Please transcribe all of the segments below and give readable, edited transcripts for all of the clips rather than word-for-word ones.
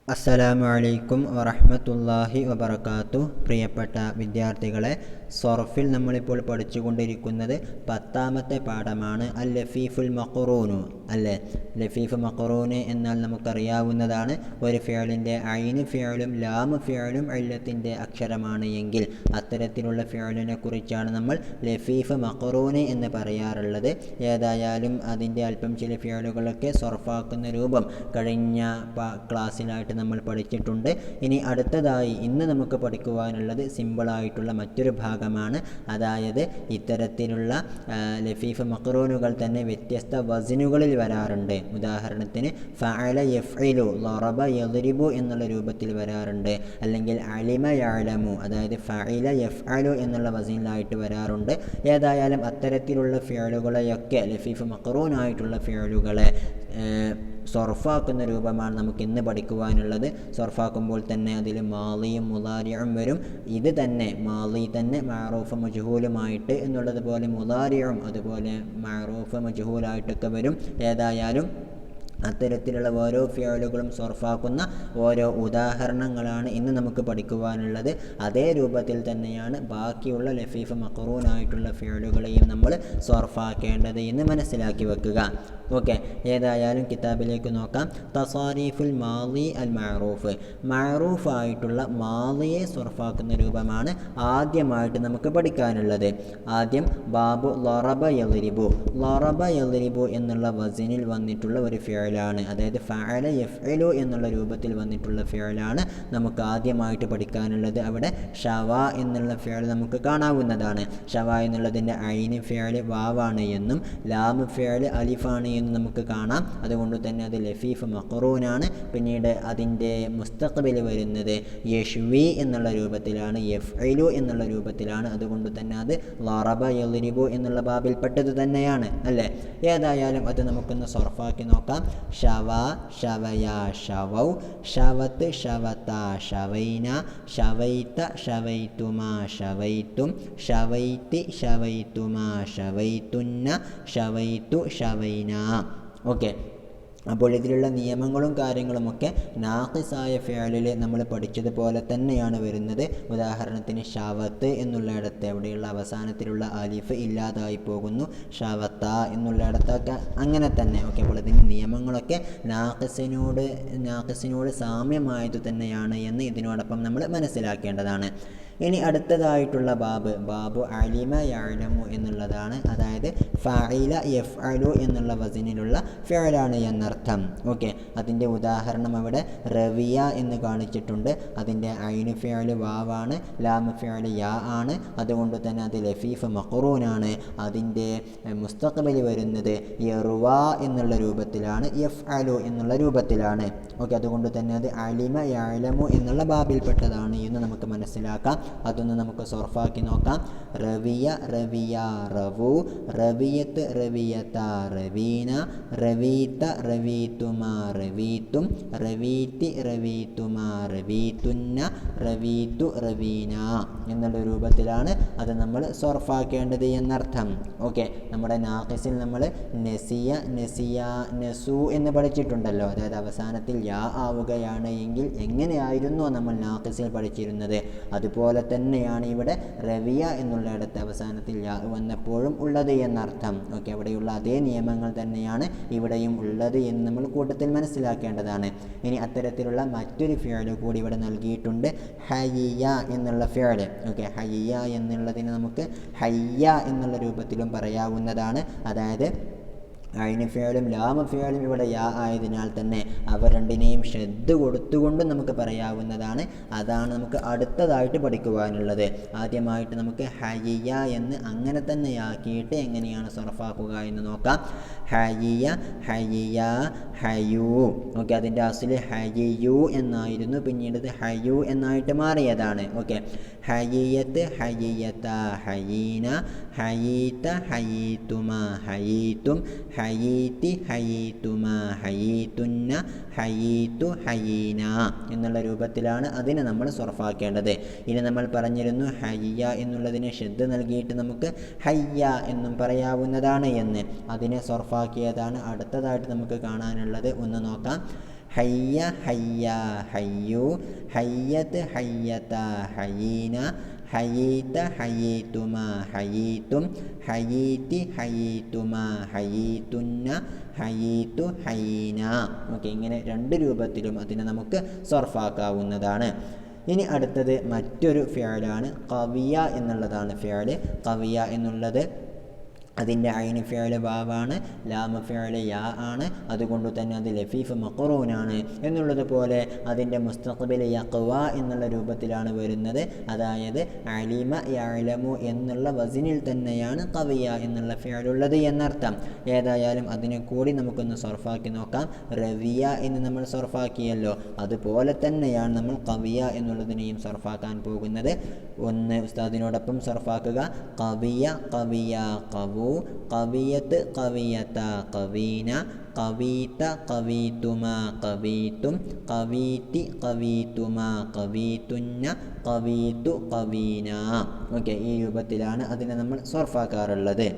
അസ്സലാമു അലൈക്കും വറഹ്മത്തുള്ളാഹി വബറകാതുഹു. പ്രിയപ്പെട്ട വിദ്യാർത്ഥികളെ, സൊർഫിൽ നമ്മളിപ്പോൾ പഠിച്ചുകൊണ്ടിരിക്കുന്നത് 10ാമത്തെ പാഠമാണ് അൽ ലഫീഫുൽ മഖ്റൂനു. അല്ലേ, ലഫീഫ് മഖ്റൂന് എന്നാൽ നമുക്കറിയാവുന്നതാണ്, ഒരു ഫിഅലിൻ്റെ ഐന് ഫിഅലും ലാമ് ഫിഅലും ഇല്ലത്തിൻ്റെ അക്ഷരമാണ് എങ്കിൽ അത്തരത്തിലുള്ള ഫിഅലിനെ കുറിച്ചാണ് നമ്മൾ ലഫീഫ് മഖ്റൂന് എന്ന് പറയാറുള്ളത്. ഏതായാലും അതിൻ്റെ അല്പം ചില ഫിഅലുകളൊക്കെ സൊർഫാക്കുന്ന രൂപം കഴിഞ്ഞ ക്ലാസ്സിലായിട്ട് നമ്മൾ പഠിച്ചിട്ടുണ്ട്. ഇനി അടുത്തതായി ഇന്ന് നമുക്ക് പഠിക്കുവാനുള്ളത് സിമ്പിളായിട്ടുള്ള മറ്റൊരു ഭാഗമാണ്. അതായത് ഇത്തരത്തിലുള്ള ലഫീഫ് മഖ്റൂനുകൾ തന്നെ വ്യത്യസ്ത വസ്നുകളിൽ വരാറുണ്ട്. ഉദാഹരണത്തിന് ഫഅല യഫ്ഇലു, ളറബ യദ്രിബു എന്നുള്ള രൂപത്തിൽ വരാറുണ്ട്. അല്ലെങ്കിൽ അലിമ യഅലമു, അതായത് ഫഅല യഫ്അലു എന്നുള്ള വസ്നിലായിട്ട് വരാറുണ്ട്. ഏതായാലും അത്തരത്തിലുള്ള ഫിഅലുകളെയൊക്കെ ലഫീഫ് മഖ്റൂനായിട്ടുള്ള ഫിഅലുകളെ സൊർഫാക്കുന്ന രൂപമാണ് നമുക്ക് ഇന്ന് പഠിക്കുവാനുള്ളത്. സൊർഫാക്കുമ്പോൾ തന്നെ അതിൽ മാളിയും മുളാരിയും വരും. ഇത് തന്നെ മാളി തന്നെ മഅറൂഫ് മജ്ഹൂലുമായിട്ട് എന്നുള്ളതുപോലെ മുളാരിയും അതുപോലെ മഅറൂഫ് മജ്ഹൂലായിട്ടൊക്കെ വരും. ഏതായാലും അത്തരത്തിലുള്ള ഓരോ ഫിഅലുകളും സൊർഫാക്കുന്ന ഓരോ ഉദാഹരണങ്ങളാണ് ഇന്ന് നമുക്ക് പഠിക്കുവാനുള്ളത്. അതേ രൂപത്തിൽ തന്നെയാണ് ബാക്കിയുള്ള ലഫീഫ് മഖ്റൂനായിട്ടുള്ള ഫിഅലുകളെയും നമ്മൾ സൊർഫാക്കേണ്ടത് എന്ന് മനസ്സിലാക്കി വെക്കുക. ഓക്കെ, ഏതായാലും കിതാബിലേക്ക് നോക്കാം. തസാരീഫുൽ മാളി അൽ മഅറൂഫ്, മഅറൂഫ് ആയിട്ടുള്ള മാളിയെ സൊർഫാക്കുന്ന രൂപമാണ് ആദ്യമായിട്ട് നമുക്ക് പഠിക്കാനുള്ളത്. ആദ്യം ബാബു ളറബ യദ്രിബു, ളറബ യദ്രിബു എന്നുള്ള വസ്നിൽ വന്നിട്ടുള്ള ഒരു ഫിഅലാണ്, അതായത് ഫഅല യഫ്ഇലു എന്നുള്ള രൂപത്തിൽ വന്നിട്ടുള്ള ഫിഅലാണ് നമുക്ക് ആദ്യമായിട്ട് പഠിക്കാനുള്ളത്. അവിടെ ഷവ എന്നുള്ള ഫിഅൽ നമുക്ക് കാണാവുന്നതാണ്. ഷവ എന്നുള്ളതിൻ്റെ ഐന് ഫിഅൽ വാവാണ് എന്നും ലാമ് ഫിഅൽ അലിഫാണ് എന്നും നമുക്ക് കാണാം. അതുകൊണ്ട് തന്നെ അത് ലഫീഫ് മഖ്റൂനാണ്. പിന്നീട് അതിൻ്റെ മുസ്തഖ്ബിൽ വരുന്നത് യഷ്വി എന്നുള്ള രൂപത്തിലാണ്, യഫ്ഇലു എന്നുള്ള രൂപത്തിലാണ്. അതുകൊണ്ട് തന്നെ അത് ളറബ യദ്രിബു എന്നുള്ള ബാബിൽപ്പെട്ടത് തന്നെയാണ്, അല്ലേ. ഏതായാലും അത് നമുക്കൊന്ന് സൊർഫാക്കി നോക്കാം. ഷവ ഷവയ ഷവൗ, ഷവത്ത് ഷവത ഷവൈന, ഷവൈത ഷവൈതുമാ ഷവൈതും, ഷവൈതി ഷവൈതുമാ ഷവൈതുന്ന, ഷവൈതു ഷവൈന. ഓക്കെ, അപ്പോൾ ഇതിലുള്ള നിയമങ്ങളും കാര്യങ്ങളുമൊക്കെ നാഖിസായ ഫിഅലിൽ നമ്മൾ പഠിച്ചതുപോലെ തന്നെയാണ് വരുന്നത്. ഉദാഹരണത്തിന് ഷവത്ത് എന്നുള്ളിടത്ത് അവിടെയുള്ള അവസാനത്തിലുള്ള അലിഫ് ഇല്ലാതായി പോകുന്നു. ഷവത്ത എന്നുള്ളിടത്തൊക്കെ അങ്ങനെ തന്നെ. ഓക്കെ, അപ്പോൾ ഇതിൻ്റെ നിയമങ്ങളൊക്കെ നാഖിസിനോട് സാമ്യമായത് തന്നെയാണ് എന്ന് ഇതിനോടൊപ്പം നമ്മൾ മനസ്സിലാക്കേണ്ടതാണ്. ഇനി അടുത്തതായിട്ടുള്ള ബാബു അലിമ യഅലമു എന്നുള്ളതാണ്. അതായത് ഫഅല യഫ്അലു എന്നുള്ള വസ്നിലുള്ള ഫിഅലാണ് എന്നർത്ഥം. ഓക്കെ, അതിൻ്റെ ഉദാഹരണം അവിടെ റവിയ എന്ന് കാണിച്ചിട്ടുണ്ട്. അതിൻ്റെ ഐന് ഫിഅൽ വാവാണ്, ലാമ് ഫിഅൽ യാ ആണ്. അതുകൊണ്ട് തന്നെ അത് ലഫീഫ് മഖ്റൂനാണ്. അതിൻ്റെ മുസ്തഖ്ബിൽ വരുന്നത് യർവ എന്നുള്ള രൂപത്തിലാണ്, യഫ്അലു എന്നുള്ള രൂപത്തിലാണ്. ഓക്കെ, അതുകൊണ്ട് തന്നെ അത് അലിമ യഅലമു എന്നുള്ള ബാബിൽപ്പെട്ടതാണ് എന്ന് നമുക്ക് മനസ്സിലാക്കാം. അതൊന്ന് നമുക്ക് സൊർഫാക്കി നോക്കാം. റവിയ റവിയ റവു, റവിയത്ത് റവിയത റവീന, റവീത റവീതുമാ റവീതും, റവീതി റവീതുമാ റവീതുന്ന, റവീതു റവീന എന്നുള്ള രൂപത്തിലാണ് അത് നമ്മൾ സൊർഫാക്കേണ്ടത് എന്നർത്ഥം. ഓക്കെ, നമ്മുടെ നാഖിസിൽ നമ്മൾ നസിയ നസിയ നസു എന്ന് പഠിച്ചിട്ടുണ്ടല്ലോ. അതായത് അവസാനത്തിൽ യാ ആവുകയാണ് എങ്കിൽ എങ്ങനെയായിരുന്നോ നമ്മൾ നാഖിസിൽ പഠിച്ചിരുന്നത്, അതുപോലെ തന്നെയാണ് ഇവിടെ റവിയ എന്നുള്ളിടത്ത് അവസാനത്തിൽ യാ വന്നപ്പോഴും ഉള്ളത് എന്നർത്ഥം. ഓക്കെ, അവിടെയുള്ള അതേ നിയമങ്ങൾ തന്നെയാണ് ഇവിടെയും ഉള്ളത് എന്ന് നമ്മൾ കൂട്ടത്തിൽ മനസ്സിലാക്കേണ്ടതാണ്. ഇനി അത്തരത്തിലുള്ള മറ്റൊരു ഫിഅൽ കൂടി ഇവിടെ നൽകിയിട്ടുണ്ട്, ഹയ്യ എന്നുള്ള ഫിഅൽ. ഓക്കെ, ഹയ്യ എന്നുള്ളതിന് നമുക്ക് ഹയ്യ എന്നുള്ള രൂപത്തിലും പറയാവുന്നതാണ്. അതായത് ഐന് ഫിഅലും ലാമ് ഫിഅലും ഇവിടെ യാ ആയതിനാൽ തന്നെ അവ രണ്ടിനെയും ശ്രദ്ധ കൊടുത്തുകൊണ്ട് നമുക്ക് പറയാവുന്നതാണ്. അതാണ് നമുക്ക് അടുത്തതായിട്ട് പഠിക്കുവാനുള്ളത്. ആദ്യമായിട്ട് നമുക്ക് ഹയ്യ എന്ന് അങ്ങനെ തന്നെ ആക്കിയിട്ട് എങ്ങനെയാണ് സൊർഫാക്കുക എന്ന് നോക്കാം. ഹയ്യ ഹയ്യ ഹയു. ഓക്കെ, അതിൻ്റെ അസ്ല് ഹയ്യു എന്നായിരുന്നു, പിന്നീട് ഇത് ഹയു എന്നായിട്ട് മാറിയതാണ്. ഓക്കെ, ഹയ്യത്ത് ഹയ്യത ഹയീന, ഹയീത ഹയീതുമാ ഹയീതും, ഹയീതി ഹയീതുമാ ഹയീതുന്ന, ഹയീതു ഹയീന എന്നുള്ള രൂപത്തിലാണ് അതിനെ നമ്മൾ സൊർഫാക്കേണ്ടത്. ഇനി നമ്മൾ പറഞ്ഞിരുന്നു ഹയ്യ എന്നുള്ളതിനെ ശ്രദ്ധ നൽകിയിട്ട് നമുക്ക് ഹയ്യ എന്നും പറയാവുന്നതാണ് എന്ന്. അതിനെ സൊർഫാക്കിയതാണ് അടുത്തതായിട്ട് നമുക്ക് കാണാനുള്ളത്. ഒന്ന് നോക്കാം. ഹയ്യ ഹയ്യ ഹയ്യു, ഹയ്യത്ത് ഹയ്യത ഹയീന, ഹയീത ഹയീതുമ ഹയീതും, ഹയീതി ഹയീതുമ ഹയീതുന്ന, ഹയീതു ഹയീന. ഓക്കെ, ഇങ്ങനെ രണ്ട് രൂപത്തിലും അതിനെ നമുക്ക് സർഫാക്കാവുന്നതാണ്. ഇനി അടുത്തത് മറ്റൊരു ഫിഅലാണ് ഖവിയ എന്നുള്ളതാണ് ഫിഅൽ. ഖവിയ എന്നുള്ളത് അതിൻ്റെ ഐന് ഫിഅൽ വാവാണ്, ലാമ ഫിഅൽ യാ ആണ്. അതുകൊണ്ട് തന്നെ അത് ലഫീഫ് മഖറൂനാണ്. എന്നുള്ളതുപോലെ അതിൻ്റെ മുസ്തഖ്ബിൽ യഖ്വ എന്നുള്ള രൂപത്തിലാണ് വരുന്നത്. അതായത് അലിമ യഅലമു എന്നുള്ള വസിനിൽ തന്നെയാണ് ഖവിയ എന്നുള്ള ഫിഅലുള്ളത് എന്നർത്ഥം. ഏതായാലും അതിനെ കൂടി നമുക്കൊന്ന് സർഫാക്കി നോക്കാം. റവിയ എന്ന് നമ്മൾ സർഫാക്കിയല്ലോ, അതുപോലെ തന്നെയാണ് നമ്മൾ ഖവിയ എന്നുള്ളതിനെയും സർഫാക്കാൻ പോകുന്നത്. ഒന്ന് ഉസ്താദിനോടൊപ്പം സർഫാക്കുക. ഖവിയ ഖവിയ ഖവു, ഖവിയത്ത് ഖവിയത ഖവീന, ഖവീത ഖവീതുമ ഖവീതും, ഖവീതി ഖവീതുമ ഖവീതുന്ന, ഖവീതു ഖവീന. ഓക്കെ, ഈ രൂപത്തിലാണ് അതിനെ നമ്മൾ സർഫാക്കാറുള്ളത്.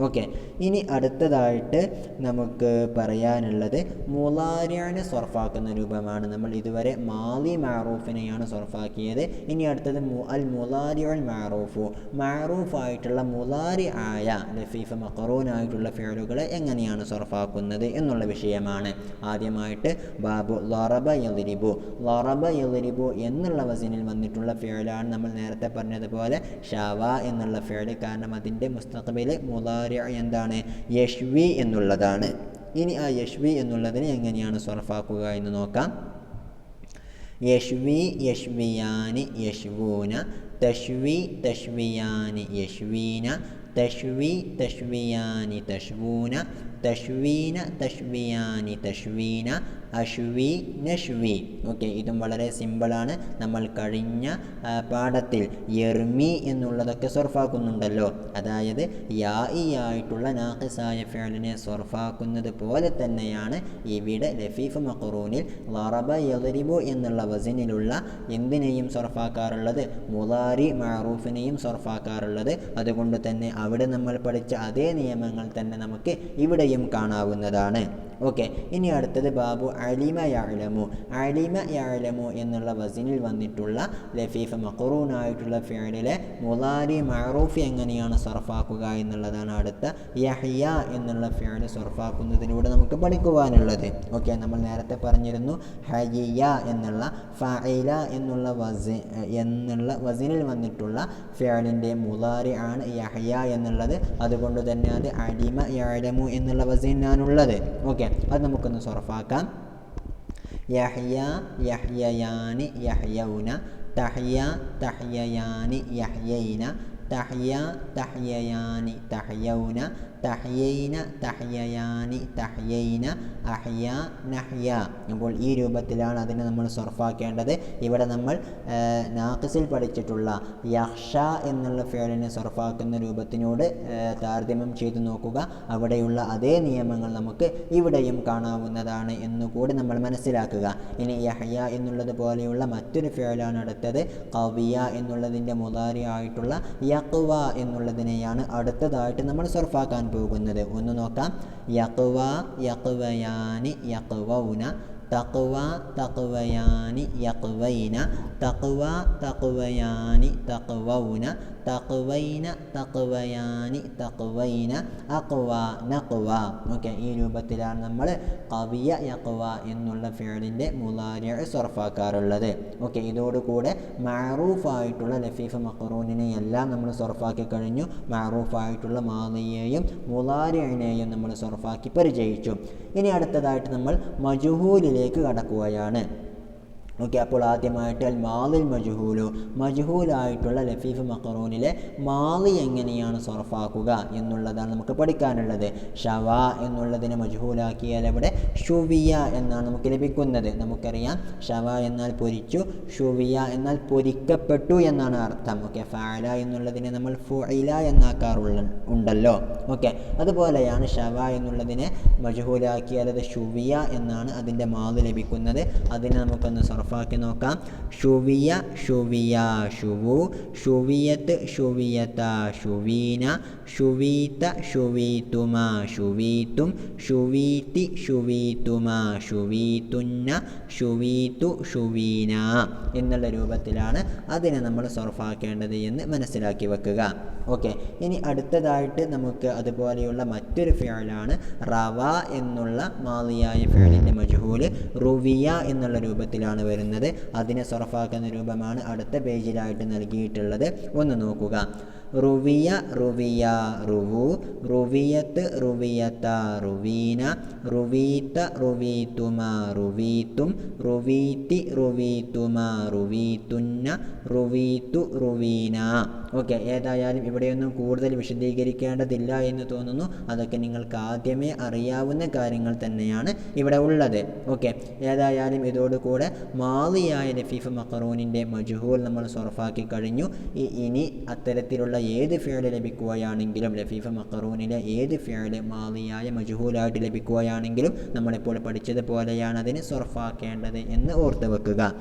ഓക്കെ, ഇനി അടുത്തതായിട്ട് നമുക്ക് പറയാനുള്ളത് മുളാരിഅനെ സർഫാക്കുന്ന രൂപമാണ്. നമ്മൾ ഇതുവരെ മാലി മഅറൂഫിനെയാണ് സർഫാക്കിയത്. ഇനി അടുത്തത് അൽ മുളാരിഉൽ മഅറൂഫു, മഅറൂഫായിട്ടുള്ള മുളാരി ആയ ലഫീഫ് മഖറൂനായിട്ടുള്ള ഫിഅലുകളെ എങ്ങനെയാണ് സർഫാക്കുന്നത് എന്നുള്ള വിഷയമാണ്. ആദ്യമായിട്ട് ബാബു ലറബ യദ്രിബു, ലറബ യദ്രിബു എന്നുള്ള വസിനിൽ വന്നിട്ടുള്ള ഫിഅലാണ് നമ്മൾ നേരത്തെ പറഞ്ഞതുപോലെ ഷവ എന്നുള്ള ഫിഅൽ. കാരണം അതിൻ്റെ മുസ്തഖ്ബിൽ മുളാരി എന്താണ്? യശ്വി എന്നുള്ളതാണ്. ഇനി ആ യശ്വി എന്നുള്ളതിനെ എങ്ങനെയാണ് സർഫാക്കുക എന്ന് നോക്കാം. യശ്വി യശ്വിയാനി യശ്വൂന, തശ്വി തശ്വിയാനി യശ്വീന, തശ്വി തശ്വിയാനി തശ്വൂന, തശ്വീന തശ്വിയാനി തശ്വീന, അശ്വി നശ്വി. ഓക്കെ, ഇതും വളരെ സിമ്പിളാണ്. നമ്മൾ കഴിഞ്ഞ പാഠത്തിൽ യർമി എന്നുള്ളതൊക്കെ സർഫാക്കുന്നുണ്ടല്ലോ. അതായത് യാഇ ആയിട്ടുള്ള നാഖിസായ ഫിഅലിനെ സർഫാക്കുന്നത് പോലെ തന്നെയാണ് ഇവിടെ ലഫീഫ് മഖറൂനിൽ ലറബ യദ്രിബു എന്നുള്ള വസിനിലുള്ള എന്തിനേയും സർഫാക്കാറുള്ളത്? മുളാരി മഅറൂഫിനെയും സർഫാക്കാറുള്ളത്. അതുകൊണ്ട് തന്നെ അവിടെ നമ്മൾ പഠിച്ച അതേ നിയമങ്ങൾ തന്നെ നമുക്ക് ഇവിടെയും കാണാവുന്നതാണ്. ഓക്കെ, ഇനി അടുത്തത് ബാബു അലിമ യഅലമു, അലിമ യഅലമു എന്നുള്ള വസിനിൽ വന്നിട്ടുള്ള ലഫീഫ് മഖറൂനായിട്ടുള്ള ഫിഅലിലെ മുളാരി മഅറൂഫ് എങ്ങനെയാണ് സർഫാക്കുക എന്നുള്ളതാണ് അടുത്ത. യഹ്യ എന്നുള്ള ഫിഅൽ സർഫാക്കുന്നതിലൂടെ നമുക്ക് പഠിക്കുവാനുള്ളത്. ഓക്കെ, നമ്മൾ നേരത്തെ പറഞ്ഞിരുന്നു ഹയ്യ എന്നുള്ള ഫഅല എന്നുള്ള വസിനിൽ വന്നിട്ടുള്ള ഫിഅലിൻ്റെ മുളാരി ആണ് യഹ്യ എന്നുള്ളത്. അതുകൊണ്ട് തന്നെ അത് അലിമ യഅലമു എന്നുള്ള വസിനാണുള്ളത്. ഓക്കെ, അത് നമുക്കൊന്ന് സർഫാക്കാം. യഹ്യ യഹ്യയാനി യഹ്യൗന, തഹ്യ തഹ്യയാനി യഹ്യൈന, തഹ്യ തഹ്യയാനി തഹ്യൗന, തഹ്യൈന തഹ്യയാനി തഹ്യൈന, അഹ്യ നഹ്യ. അപ്പോൾ ഈ രൂപത്തിലാണ് അതിനെ നമ്മൾ സർഫാക്കേണ്ടത്. ഇവിടെ നമ്മൾ നാഖിസിൽ പഠിച്ചിട്ടുള്ള യഹ്ഷ എന്നുള്ള ഫിഅലിനെ സർഫാക്കുന്ന രൂപത്തിനോട് താരതമ്യം ചെയ്തു നോക്കുക. അവിടെയുള്ള അതേ നിയമങ്ങൾ നമുക്ക് ഇവിടെയും കാണാവുന്നതാണ് എന്നുകൂടി നമ്മൾ മനസ്സിലാക്കുക. ഇനി യഹ്യ എന്നുള്ളത് പോലെയുള്ള മറ്റൊരു ഫിഅലാണ് അടുത്തത്. ഖവിയ എന്നുള്ളതിൻ്റെ മുളാരി ആയിട്ടുള്ള യഖ്വ എന്നുള്ളതിനെയാണ് അടുത്തതായിട്ട് നമ്മൾ സർഫാക്കാൻ പോകുന്നത്. ഒന്ന് നോക്കാം. യഖ്വ യഖ്വയാനി യഖ്വൗന, തഖ്വ തഖ്വയാനി യഖ്വൈന, തഖ്വ തഖ്വയാനി തഖ്വൗന, തഖ്വൈന തഖ്വയാനി തഖ്വൈന, അഖ്വ നഖ്വ. ഓക്കെ, ഈ രൂപത്തിലാണ് നമ്മൾ ഖവിയ യഖ്വ എന്നുള്ള ഫിഅലിൻ്റെ മുളാരി സർഫാക്കാറുള്ളത്. ഓക്കെ, ഇതോടുകൂടെ മഅറൂഫായിട്ടുള്ള ലഫീഫ് മഖറൂനിനെ എല്ലാം നമ്മൾ സർഫാക്കി കഴിഞ്ഞു. മഅറൂഫായിട്ടുള്ള മാദിയെയും മുളാരിഇനെയും നമ്മൾ സർഫാക്കി പരിചയിച്ചു. ഇനി അടുത്തതായിട്ട് നമ്മൾ മജ്ഹൂലിലേക്ക് കടക്കുകയാണ്. ഓക്കെ, അപ്പോൾ ആദ്യമായിട്ട് അൽ മാലിൽ മജ്ഹൂലു, മജ്ഹൂലായിട്ടുള്ള ലഫീഫ് മഖറൂനിലെ മാലി എങ്ങനെയാണ് സർഫാക്കുക എന്നുള്ളതാണ് നമുക്ക് പഠിക്കാനുള്ളത്. ഷവ എന്നുള്ളതിനെ മജ്ഹൂലാക്കിയാൽ അവിടെ ഷുവിയ എന്നാണ് നമുക്ക് ലഭിക്കുന്നത്. നമുക്കറിയാം ഷവ എന്നാൽ പൊരിച്ചു, ഷുവിയ എന്നാൽ പൊരിക്കപ്പെട്ടു എന്നാണ് അർത്ഥം. ഓക്കെ, ഫഅല എന്നുള്ളതിനെ നമ്മൾ ഫുഇല ഉണ്ടല്ലോ. ഓക്കെ, അതുപോലെയാണ് ഷവ എന്നുള്ളതിനെ മജ്ഹൂലാക്കിയാൽ അത് ഷുവിയ എന്നാണ് അതിൻ്റെ മാലി ലഭിക്കുന്നത്. അതിനെ നമുക്കൊന്ന് സർഫാക്കി നോക്കാം. ഷുവിയ ഷുവിയ ഷുവു, ഷുവിയത്ത് ഷുവിയത ഷുവീന, ഷുവീത ഷുവീതുമ ഷുവീതും, ഷുവീതി ഷുവീതുമ ഷുവീതുന്ന, ഷുവീതു ഷുവീന എന്നുള്ള രൂപത്തിലാണ് അതിനെ നമ്മൾ സർഫാക്കേണ്ടത് എന്ന് മനസ്സിലാക്കി വെക്കുക. ഓക്കെ, ഇനി അടുത്തതായിട്ട് നമുക്ക് അതുപോലെയുള്ള മറ്റൊരു ഫിഅലാണ് റവ എന്നുള്ള മാളിയായ ഫിഅലിൻ്റെ മജ്ഹൂൽ റുവിയ എന്നുള്ള രൂപത്തിലാണ് വരുന്നത്. അതിനെ സർഫാക്കുന്ന രൂപമാണ് അടുത്ത പേജിലായിട്ട് നൽകിയിട്ടുള്ളത്. ഒന്ന് നോക്കുക. റുവിയ റുവിയ റുവു, റുവിയത്ത് റുവിയത റുവീന, റുവീത റുവീതുമ റുവീതും, റുവീതി റുവീതുമ റുവീതുന്ന, റുവീതു റുവീന. ഓക്കെ, ഏതായാലും ഇവിടെയൊന്നും കൂടുതൽ വിശദീകരിക്കേണ്ടതില്ല എന്ന് തോന്നുന്നു. അതൊക്കെ നിങ്ങൾക്ക് ആദ്യമേ അറിയാവുന്ന കാര്യങ്ങൾ തന്നെയാണ് ഇവിടെ ഉള്ളത്. ഓക്കെ, ഏതായാലും ഇതോടുകൂടെ മാളിയായ ലഫീഫ് മഖറൂനിൻ്റെ മജ്ഹൂൽ നമ്മൾ സർഫാക്കി കഴിഞ്ഞു. ഇനി അത്തരത്തിലുള്ള ഏത് ഫിഅൽ ലഭിക്കുകയാണെങ്കിലും, ലഫീഫ് മഖറൂനിലെ ഏത് ഫിഅൽ മാളിയായ മജ്ഹൂലായിട്ട് ലഭിക്കുകയാണെങ്കിലും നമ്മളിപ്പോൾ പഠിച്ചതുപോലെയാണ് അതിന് സർഫാക്കേണ്ടത് എന്ന് ഓർത്ത് വെക്കുക.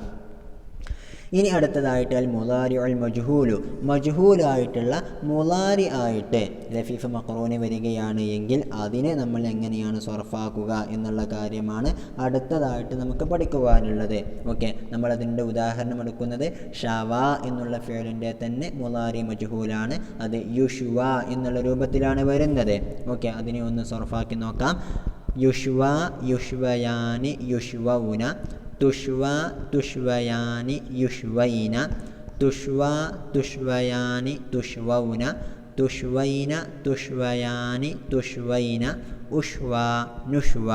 ഇനി അടുത്തതായിട്ട് അൽ മുളാരി അൽ മജ്ഹൂലു, മജ്ഹൂലായിട്ടുള്ള മുളാരി ആയിട്ട് ലഫീഫ് മഖറൂന് വരികയാണ് എങ്കിൽ അതിനെ നമ്മൾ എങ്ങനെയാണ് സർഫാക്കുക എന്നുള്ള കാര്യമാണ് അടുത്തതായിട്ട് നമുക്ക് പഠിക്കുവാനുള്ളത്. ഓക്കെ, നമ്മളതിൻ്റെ ഉദാഹരണം എടുക്കുന്നത് ഷവ എന്നുള്ള ഫിഅലിൻ്റെ തന്നെ മുളാരി മജ്ഹൂലാണ്. അത് യുഷ്വ എന്നുള്ള രൂപത്തിലാണ് വരുന്നത്. ഓക്കെ, അതിനെ ഒന്ന് സർഫാക്കി നോക്കാം. യുഷ്വ യുഷ്വയാനി യുഷ്വൗന, തുഷ്വ തുഷ്വയാനി യുഷ്വൈന, തുഷ്വ തുഷ്വയാനി തുഷ്വൗന, തുഷ്വൈന തുഷ്വയാനി തുഷ്വൈന, ഉഷ്വ നുഷ്വ.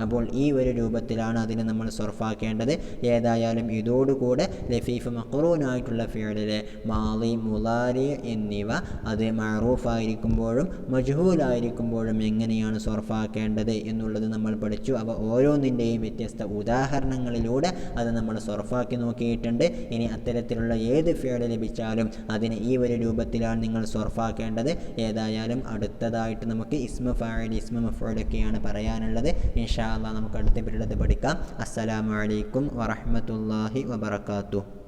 അപ്പോൾ ഈ ഒരു രൂപത്തിലാണ് അതിനെ നമ്മൾ സർഫാക്കേണ്ടത്. ഏതായാലും ഇതോടുകൂടെ ലഫീഫ് മഖറൂനായിട്ടുള്ള ഫിഅലിലെ മാളി മുളാരി എന്നിവ അത് മഅറൂഫായിരിക്കുമ്പോഴും മജ്ഹൂലായിരിക്കുമ്പോഴും എങ്ങനെയാണ് സർഫാക്കേണ്ടത് എന്നുള്ളത് നമ്മൾ പഠിച്ചു. അവ ഓരോന്നിൻ്റെയും വ്യത്യസ്ത ഉദാഹരണങ്ങളിലൂടെ അത് നമ്മൾ സർഫാക്കി നോക്കിയിട്ടുണ്ട്. ഇനി അത്തരത്തിലുള്ള ഏത് ഫിഅൽ ലഭിച്ചാലും അതിനെ ഈ ഒരു രൂപത്തിലാണ് നിങ്ങൾ സർഫാക്കേണ്ടത്. ഏതായാലും അടുത്തതായിട്ട് നമുക്ക് ഇസ്മ ഫാഇൽ ഇസ്മ മഫ്ഊലൊക്കെയാണ് പറയാനുള്ളത്. ഇൻഷാ അല്ലാഹ് നമുക്ക് അടുത്ത പീരീഡിൽ പഠിക്കാം. അസ്സലാമു അലൈക്കും വറഹ്മത്തുള്ളാഹി വബറകാതുഹു.